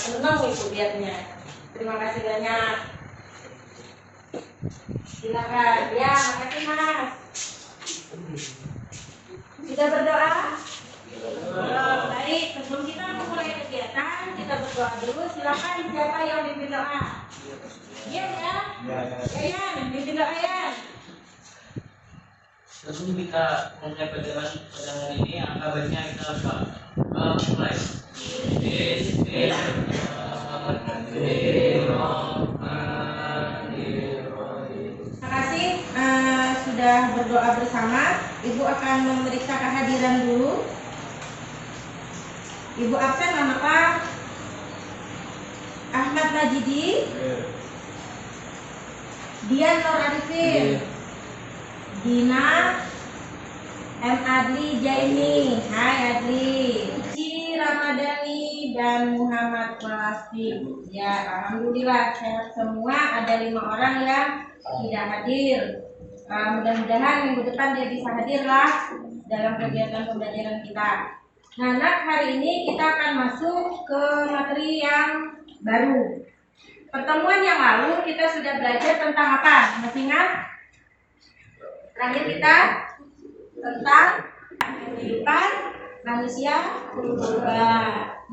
senang Ibu lihatnya. Terima kasih banyak. Silakan. Ya, makasih Mas. Sudah berdoa? Baik, sebelum kita memulai kegiatan, kita berdoa dulu. Silakan siapa yang mimpin doa? Iya ya? Ya, mimpin doa ya. Sebelum kita mulai perjalanan pada hari ini, angka baiknya kita mulai. Terima kasih sudah berdoa bersama. Ibu akan memeriksa kehadiran dulu. Ibu absen manakah? Ahmad Majidi, Dian Nur Arifin, Dina, M. Adli Jaini, hai Adli, Ci Ramadhani, dan Muhammad Plastik. Ya, alhamdulillah sehat semua. Ada 5 orang yang tidak hadir. Mudah-mudahan minggu depan dia bisa hadir lah dalam kegiatan pembelajaran kita. Nah, hari ini kita akan masuk ke materi yang baru. Pertemuan yang lalu kita sudah belajar tentang apa? Masih ingat? Terakhir kita tentang kehidupan manusia purba.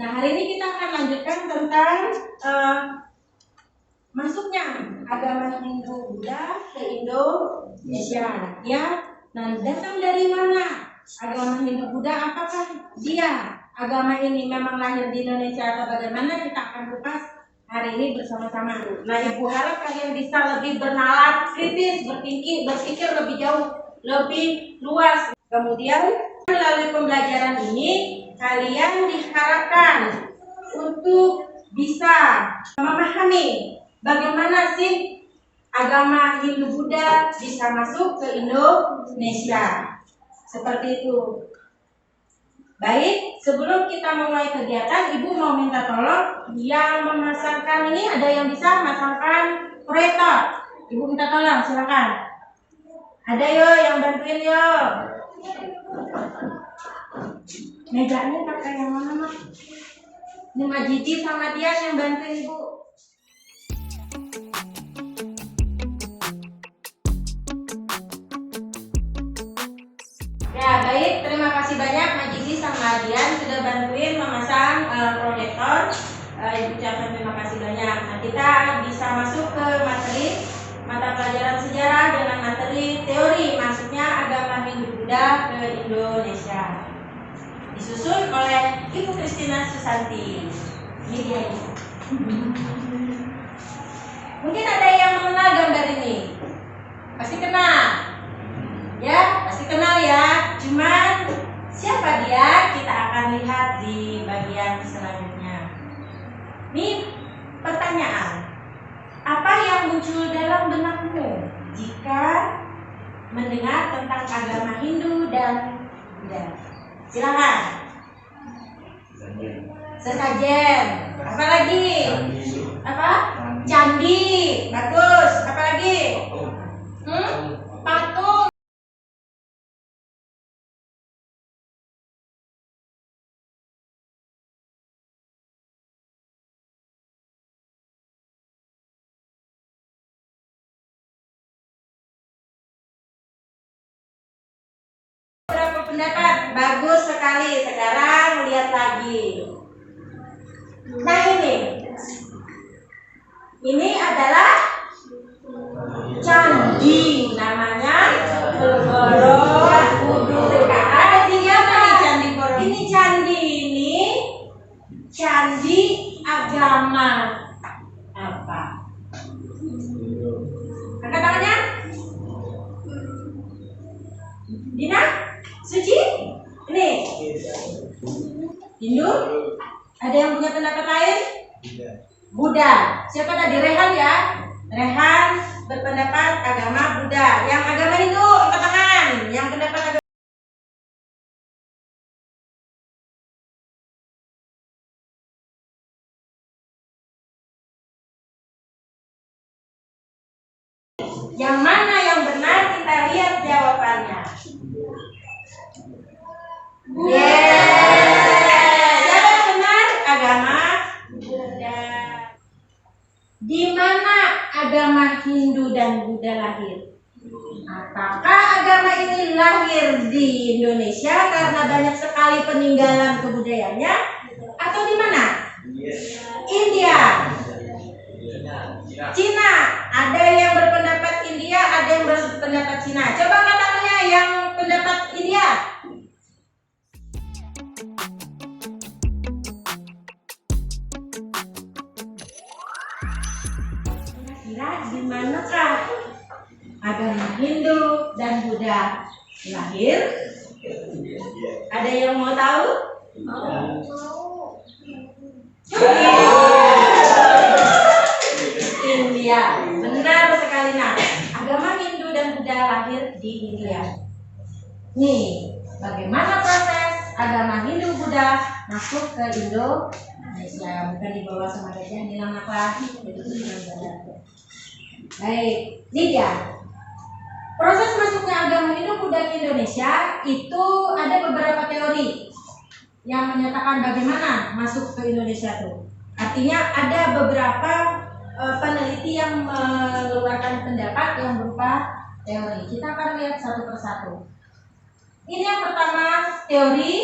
Nah, hari ini kita akan lanjutkan tentang masuknya agama Hindu Buddha ke Indonesia. Ya, nah datang dari mana agama Hindu Buddha? Apakah dia agama ini memang lahir di Indonesia atau bagaimana? Kita akan kupas hari ini bersama-sama. Nah, Ibu harap kalian bisa lebih bernalar kritis, berpikir lebih jauh, lebih luas. Kemudian melalui pembelajaran ini kalian diharapkan untuk bisa memahami bagaimana sih agama Hindu Buddha bisa masuk ke Indonesia. Seperti itu. Baik, sebelum kita memulai kegiatan, Ibu mau minta tolong yang memasangkan ini, ada yang bisa memasangkan proyektor. Ibu minta tolong, silakan. Ada yo yang bantuin yo. Mejanya pakai yang mana, Mas? Ini Majidi sama dia yang bantuin Ibu. Ya, baik, terima kasih banyak Majidi sama Dian sudah bantuin memasang proyektor. Ibu ucapkan terima kasih banyak. Nah, kita bisa masuk ke materi mata pelajaran sejarah dengan materi teori masuknya agama Hindu Buddha ke Indonesia. Disusun oleh Ibu Kristina Susanti. Ini dia. Mungkin ada yang mengenal gambar ini. Pasti kenal. Ya, pasti kenal ya. Cuman siapa dia? Kita akan lihat di bagian selanjutnya. Ini pertanyaan. Apa yang muncul dalam benakmu jika mendengar tentang agama Hindu dan Buddha? Silakan. Sesajen. Apa lagi? Apa? Candi. Bagus. Apa lagi? Patung. Berapa pendapat? Bagus sekali. Sekarang lihat lagi. Nah, ini adalah candi, namanya Borobudur. Ada tiga apa nih candi Borobudur? Ini candi agama apa? Angkat tangannya. Dina, Suci, ini Hindu. Ada yang punya pendapat lain? Buddha. Siapa tadi? Rehan ya? Rehan berpendapat agama Buddha. Yang agama Hindu angkat tangan. Yang pendapat agama yang mana yang benar? Kita lihat jawabannya. Siapa yang benar? Agama Buddha. di mana agama Hindu dan Buddha lahir? Apakah agama ini lahir di Indonesia karena banyak sekali peninggalan kebudayaannya, atau di mana? India, Cina. Ada yang berpendapat India, ada yang berpendapat Cina. Coba katanya yang pendapat India. Kira-kira di manakah agama Hindu dan Buddha lahir? Ada yang mau tahu? India. Benar sekali. Nah, agama Hindu dan Buddha lahir di India. Nih, bagaimana proses agama Hindu Buddha masuk ke Indonesia? Bukan dibawa sama gajah, ini anak lagi. Baik, ini dia. Proses masuknya agama Hindu Buddha ke Indonesia itu ada beberapa teori yang menyatakan bagaimana masuk ke Indonesia tuh. Artinya ada beberapa peneliti yang mengeluarkan pendapat yang berupa teori. Kita akan lihat satu persatu. Ini yang pertama, teori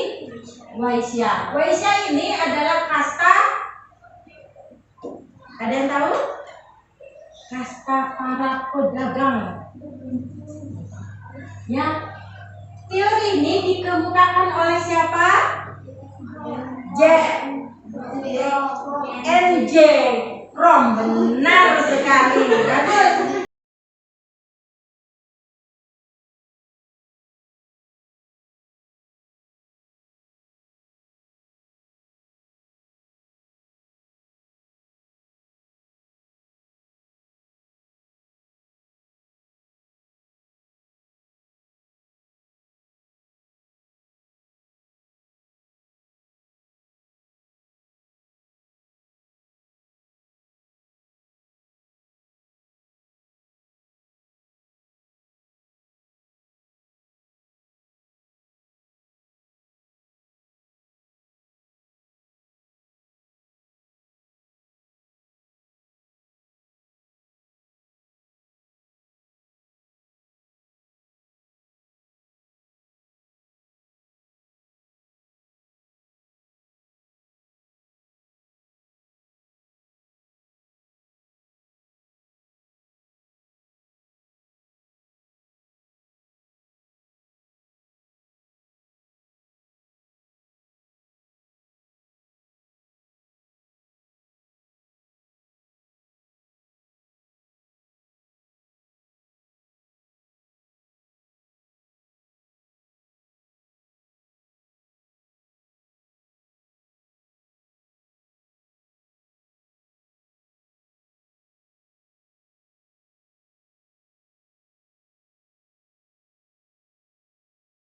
Waisya. Waisya ini adalah kasta. Ada yang tahu? Kasta para pedagang. Ya, teori ini dikemukakan oleh siapa? N.J. Rom. Benar sekali. Bagus.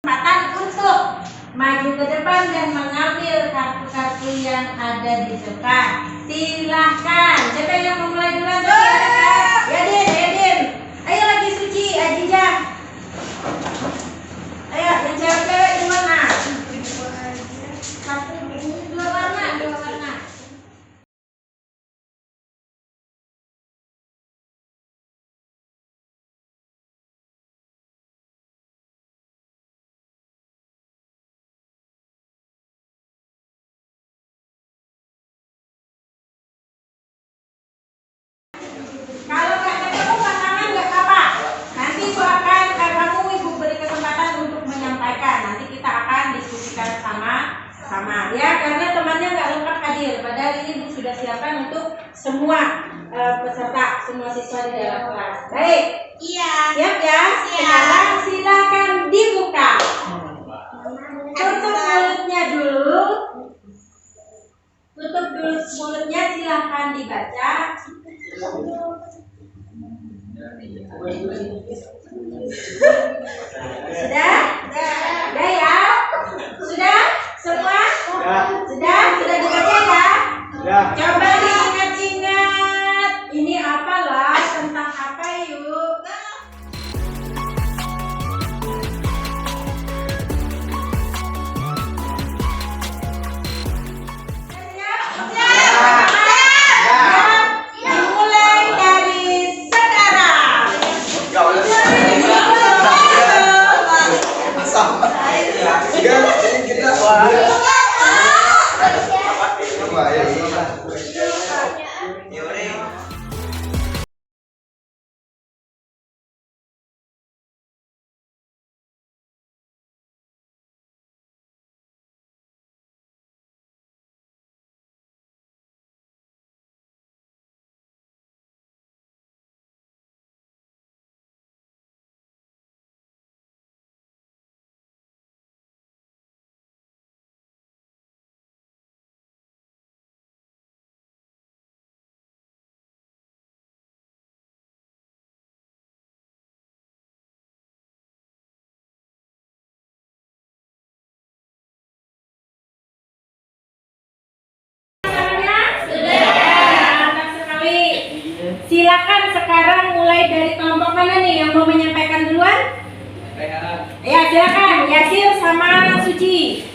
Kesempatan untuk maju ke depan dan mengambil kartu-kartu yang ada di depan. Silahkan. Siapa yang mau mulai duluan? Yadin. Ayo lagi Suci, Ajijah. Ayo, yang cewek-cewek di mana? Satu, dua warna. Kalau nggak ketemu pasangan nggak apa-apa. Nanti itu akan kamu ibu beri kesempatan untuk menyampaikan. Nanti kita akan diskusikan sama ya, karena temannya nggak lengkap hadir. Padahal ini ibu sudah siapkan untuk semua peserta, semua siswa di dalam kelas. Baik. Iya. Siap ya? Sekarang silakan dibuka. Tutup mulutnya dulu. Tutup dulu mulutnya, silakan dibaca. Sudah? Sudah ya? Sudah? Semua? Sudah dibaca ya? Coba diingat-ingat. Ini apalah, tentang apa yuk? Siap? Dimulai. sama. Ya, ini kita coba ya. Silakan sekarang mulai dari kelompok mana nih yang mau menyampaikan duluan? Ya silakan, Yasir sama Suci.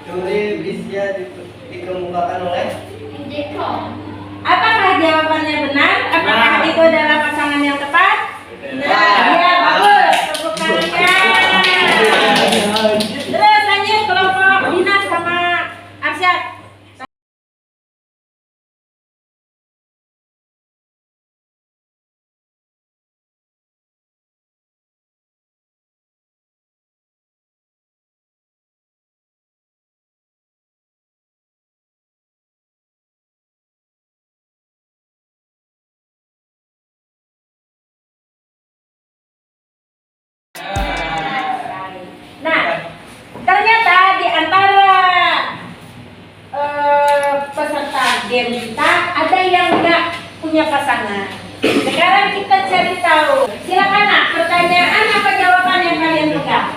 Teori bisa dikemukakan oleh Apakah jawabannya benar? Apakah itu adalah pasangan yang tepat? Benar. Ya bagus, tepuk tangannya. Terus lanjut kelompok Dinas sama Arsyad. Nah, ternyata di antara peserta game kita ada yang nggak punya pasangan. Sekarang kita cari tahu. Silakan nak, pertanyaan apa jawaban yang kalian pegang?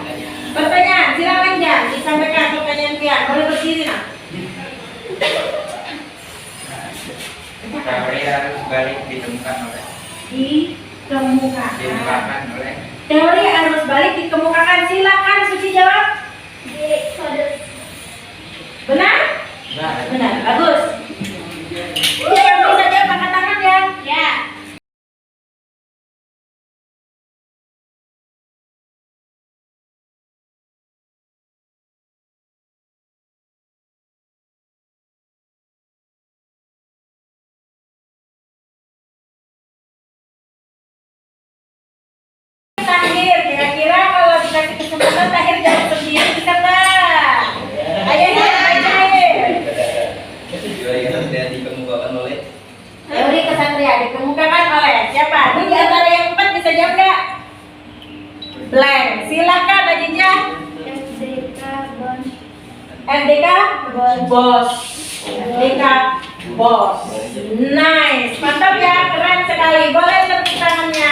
Pertanyaan, silakan Jan, disampaikan pertanyaan pihak. Boleh berdiri nak. Teori arus balik ditemukan oleh Dikemukakan teori arus balik dikemukakan. Silakan Suci jawab. Benar? Benar, bagus. Yang bisa jawab angkat tangan ya. Ya. Tahir, kira-kira kalau dikasih kesempatan Tahir jawab sendiri bisa nggak? Ayo Tahir. teori yang tidak dikemukakan oleh Teori kesatria dikemukakan oleh siapa? Ini di antara yang empat bisa jawab nggak? Blank. Silakan Ajija. FDK Bos. FDK Bos. Nice, mantap ya, keren sekali. Boleh tepuk tangannya.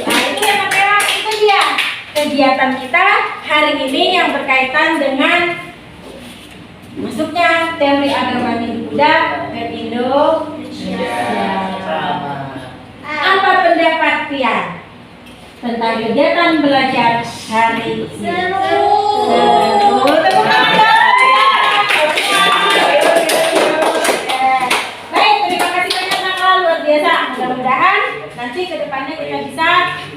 Nah itu yang namanya, itu dia kegiatan kita hari ini yang berkaitan dengan masuknya teori agama Hindu Buddha ke Indonesia. Apa pendapat kalian tentang kegiatan belajar hari ini? Seru. Tepuk tangan dong. Baik, terima kasih banyak Nakal, luar biasa. Mudah-mudahan nanti kedepannya kita bisa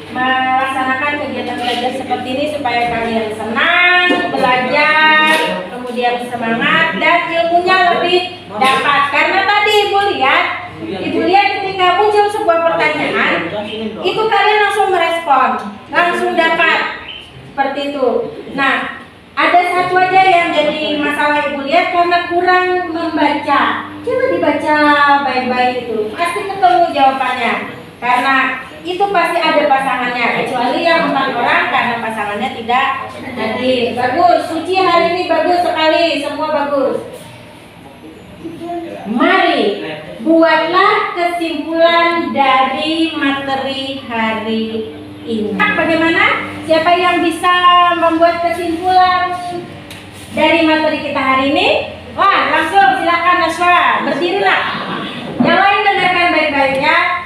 melaksanakan kegiatan belajar seperti ini supaya kalian senang belajar, kemudian semangat dan ilmunya lebih dapat. Karena tadi Ibu lihat ketika muncul sebuah pertanyaan, itu kalian langsung merespon, langsung dapat seperti itu. Nah, ada satu aja yang jadi masalah Ibu lihat karena kurang membaca. Coba dibaca baik-baik itu, pasti ketemu jawabannya. Karena itu pasti ada pasangannya, kecuali yang 4 orang karena pasangannya tidak hadir. Bagus, Suci hari ini bagus sekali, semua bagus. Mari buatlah kesimpulan dari materi hari ini. Bagaimana? Siapa yang bisa membuat kesimpulan dari materi kita hari ini? Wah, langsung silakan Naswa, berdirilah. Yang lain dengarkan baik-baik ya.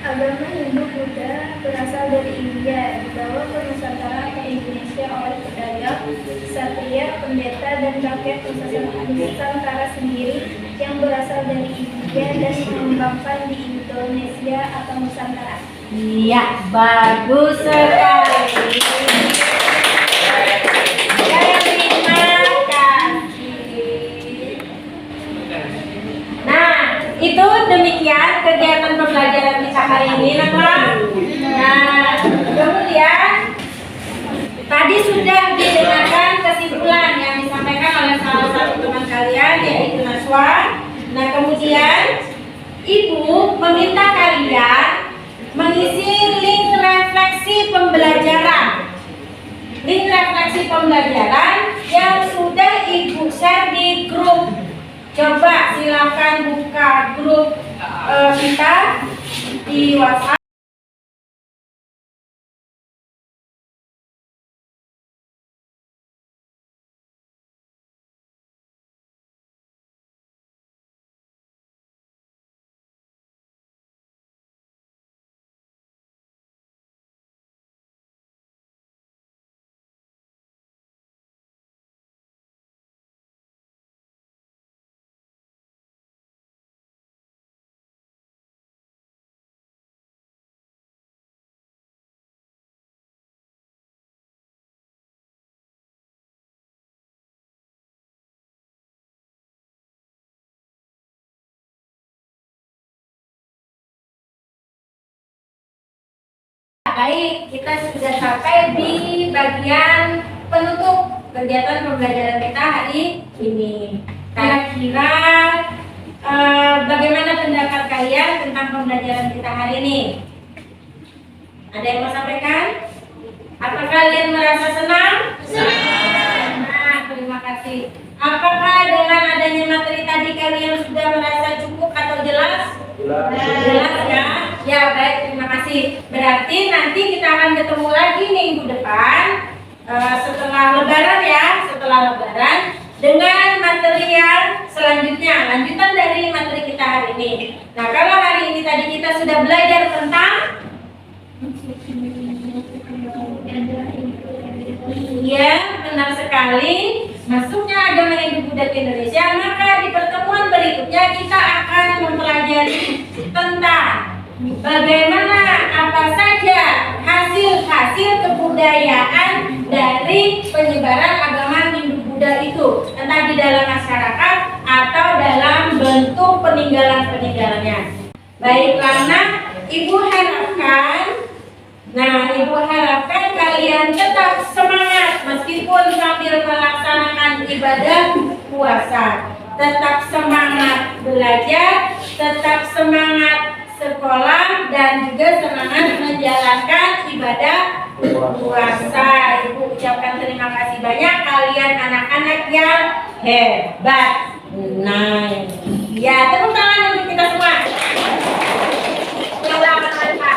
Agama Hindu Buddha berasal dari India, dibawa ke Nusantara ke Indonesia oleh pedagang, ksatria, pendeta, dan rakyat Nusantara sendiri yang berasal dari India. India dan mengembangkan di Indonesia atau Nusantara. Iya, bagus sekali. Terima kasih. Nah, itu demikian kegiatan pembelajaran kita hari ini, anak-anak. Nah, kemudian tadi sudah didengarkan kesimpulan yang disampaikan oleh salah satu teman kalian, yaitu Naswa. Nah, kemudian Ibu meminta kalian mengisi link refleksi pembelajaran. Link refleksi pembelajaran yang sudah Ibu share di grup. Coba silakan buka grup kita di WhatsApp. Baik, kita sudah sampai di bagian penutup kegiatan pembelajaran kita hari ini. Kira-kira bagaimana pendapat kalian tentang pembelajaran kita hari ini? Ada yang mau sampaikan? Apa kalian merasa senang? Senang. Nah, terima kasih. Apakah dengan adanya materi tadi kalian sudah merasa cukup atau jelas? Jelas ya. Ya baik, terima kasih. Berarti nanti kita akan ketemu lagi minggu depan setelah Lebaran ya, setelah Lebaran dengan materi yang selanjutnya, lanjutan dari materi kita hari ini. Nah, kalau hari ini tadi kita sudah belajar tentang iya, benar sekali. Masuknya agama Hindu Buddha ke Indonesia, maka di pertemuan berikutnya kita akan mempelajari tentang bagaimana apa saja hasil-hasil kebudayaan dari penyebaran agama Hindu Buddha itu, entah di dalam masyarakat atau dalam bentuk peninggalan-peninggalannya. Baiklah, nah, Ibu harapkan kalian tetap semangat meskipun sambil melaksanakan ibadah puasa. Tetap semangat belajar, tetap semangat sekolah, dan juga semangat menjalankan ibadah puasa. Ibu ucapkan terima kasih banyak kalian anak-anak yang hebat. Nah, ya tepuk tangan untuk kita semua. Yang bermanfaat.